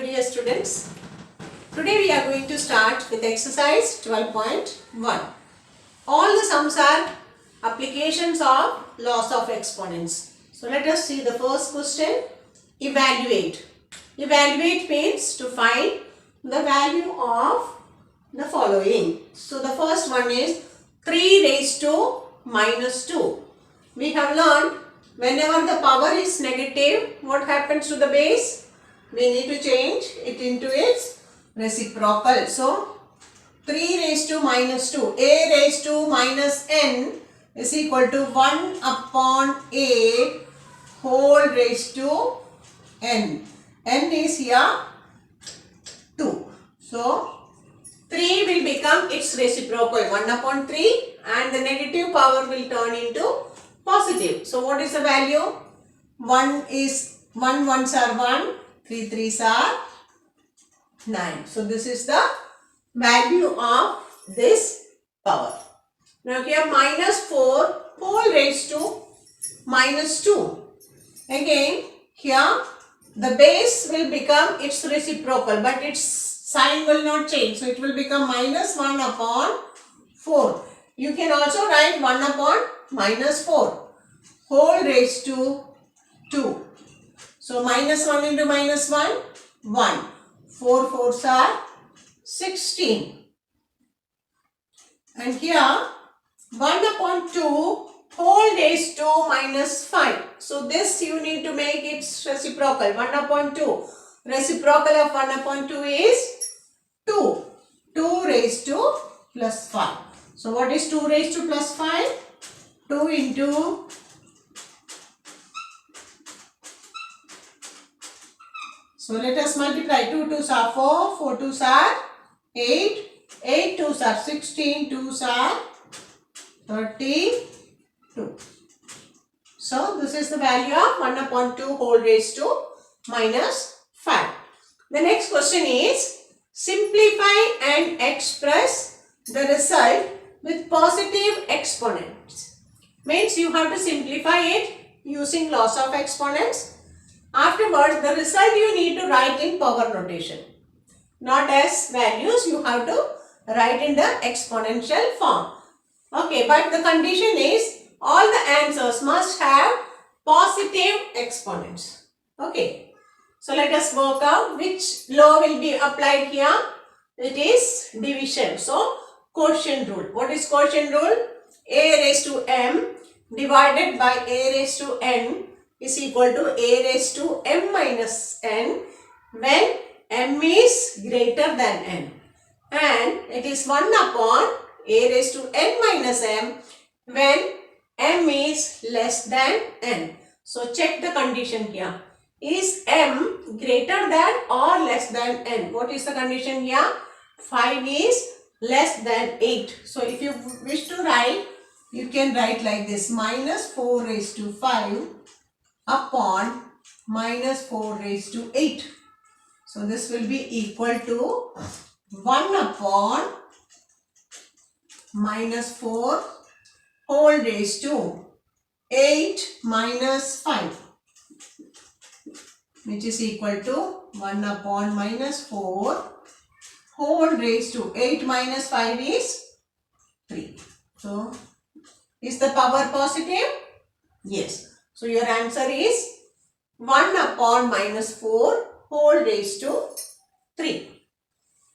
dear students. Today we are going to start with exercise 12.1. All the sums are applications of laws of exponents. So let us see the first question. Evaluate. Evaluate means to find the value of the following. So the first one is 3 raised to minus 2. We have learned whenever the power is negative, what happens to the base? We need to change it into its reciprocal. So 3 raised to minus 2. A raised to minus n is equal to 1 upon a whole raised to n. N is here 2. So 3 will become its reciprocal 1 upon 3 and the negative power will turn into positive. So what is the value? 1 ones are 1, 3 threes are 9. So this is the value of this power. Now here minus 4 whole raised to minus 2. Again here the base will become its reciprocal but its sign will not change. So it will become minus 1 upon 4. You can also write 1 upon minus 4 whole raised to 2. So minus 1 into minus 1, 1. 4 fours are 16. And here 1 upon 2 whole raised to minus 5. So this you need to make its reciprocal 1 upon 2. Reciprocal of 1 upon 2 is 2. 2 raised to plus 5. So what is 2 raised to plus 5? 2 into so let us multiply. 2 2s are 4, 4 2s are 8, 8 2s are 16, 2s are 32. So this is the value of 1 upon 2 whole raised to minus 5. The next question is simplify and express the result with positive exponents. Means you have to simplify it using laws of exponents. Afterwards, the result you need to write in power notation. Not as values, you have to write in the exponential form. Okay, but the condition is all the answers must have positive exponents. Okay, so let us work out which law will be applied here. It is division. So, quotient rule. What is quotient rule? A raised to m divided by a raised to n is equal to a raised to m minus n when m is greater than n, and it is 1 upon a raised to n minus m when m is less than n. So check the condition here. Is m greater than or less than n? What is the condition here? 5 is less than 8. So if you wish to write, you can write like this: minus 4 raised to 5 upon minus 4 raised to 8. So this will be equal to 1 upon minus 4 whole raised to 8 minus 5, which is equal to 1 upon minus 4 whole raised to 8 minus 5 is 3. So is the power positive? Yes. So your answer is 1 upon minus 4 whole raised to 3.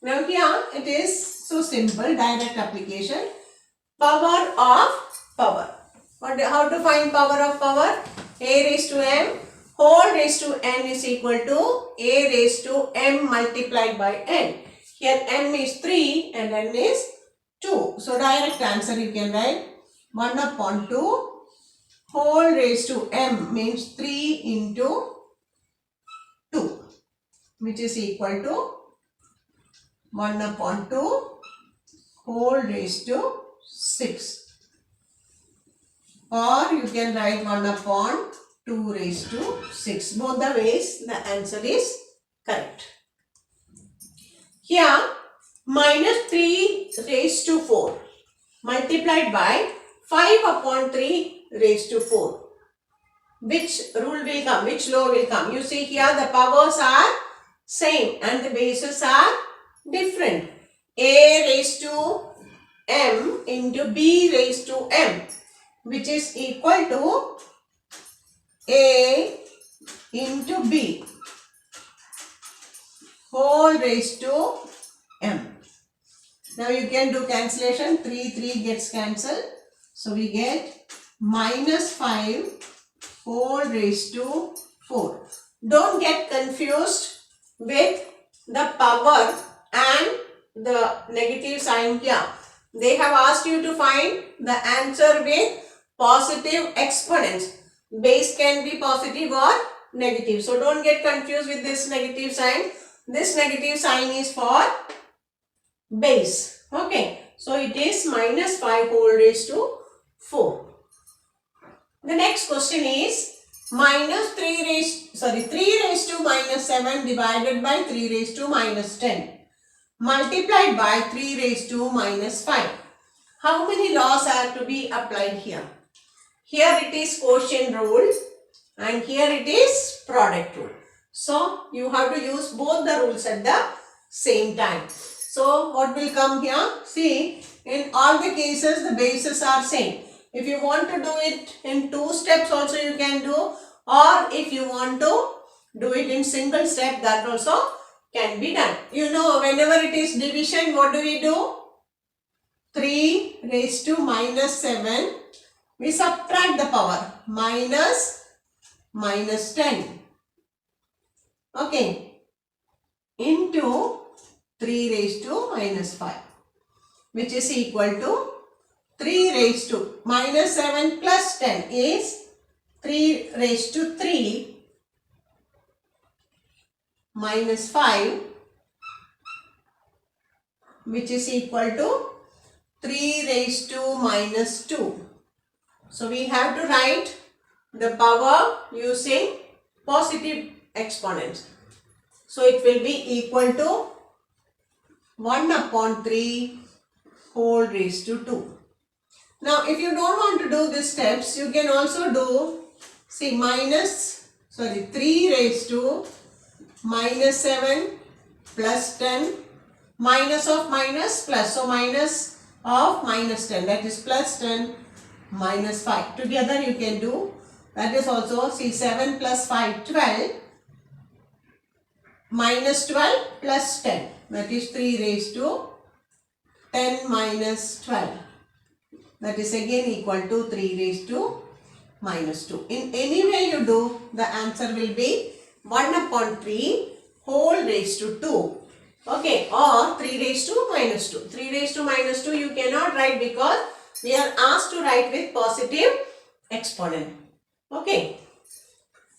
Now here it is so simple, direct application. Power of power. How to find power of power? A raised to m whole raised to n is equal to a raised to m multiplied by n. Here m is 3 and n is 2. So direct answer you can write 1 upon 2 whole raised to m means 3 into 2, which is equal to 1 upon 2 whole raised to 6. Or you can write 1 upon 2 raised to 6. Both the ways the answer is correct. Here minus 3 raised to 4 multiplied by 5 upon 3 raised to 4. Which rule will come? Which law will come? You see here the powers are same and the bases are different. A raised to m into b raised to m, which is equal to a into b whole raised to m. Now you can do cancellation. 3 gets cancelled. So we get minus 5 whole raised to 4. Don't get confused with the power and the negative sign here. They have asked you to find the answer with positive exponents. Base can be positive or negative. So don't get confused with this negative sign. This negative sign is for base. Okay. So it is minus 5 whole raised to 4. The next question is minus 3 raised to minus 7 divided by 3 raised to minus 10 multiplied by 3 raised to minus 5. How many laws are to be applied here? Here it is quotient rule and here it is product rule. So you have to use both the rules at the same time. So what will come here? See, in all the cases the bases are same. If you want to do it in 2 steps also you can do, or if you want to do it in single step, that also can be done. You know, whenever it is division, what do we do? 3 raised to minus 7, we subtract the power, minus 10. Okay, into 3 raised to minus 5, which is equal to 3 raised to minus 7 plus 10 is 3 raised to 3 minus 5, which is equal to 3 raised to minus 2. So we have to write the power using positive exponents. So it will be equal to 1 upon 3 whole raised to 2. Now if you don't want to do these steps, you can also do, see, 3 raised to minus 7 plus 10, minus of minus plus, so minus of minus 10, that is plus 10 minus 5. Together you can do, that is also, see, 7 plus 5, 12, minus 12 plus 10, that is 3 raised to 10 minus 12. That is again equal to 3 raised to minus 2. In any way you do, the answer will be 1 upon 3 whole raised to 2. Okay, or 3 raised to minus 2. 3 raised to minus 2 you cannot write because we are asked to write with positive exponent. Okay.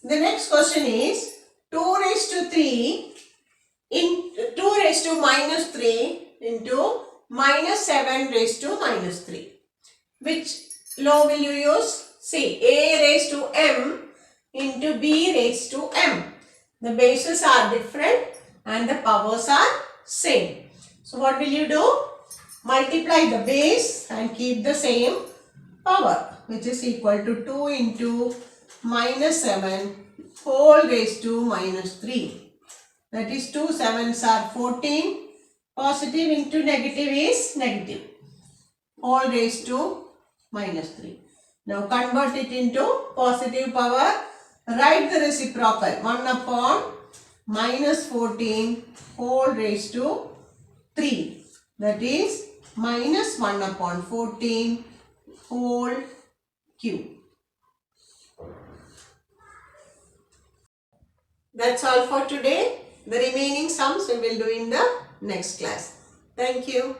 The next question is 2 raised to 3 in 2 raised to minus 3 into minus 7 raised to minus 3. Which law will you use? See, a raised to m into b raised to m. The bases are different and the powers are same. So what will you do? Multiply the base and keep the same power, which is equal to 2 into minus 7 whole raised to minus 3. That is 2 sevens are 14. Positive into negative is negative. Whole raised to minus 3. Now convert it into positive power. Write the reciprocal. 1 upon minus 14 whole raised to 3. That is minus 1 upon 14 whole cube. That's all for today. The remaining sums we will do in the next class. Thank you.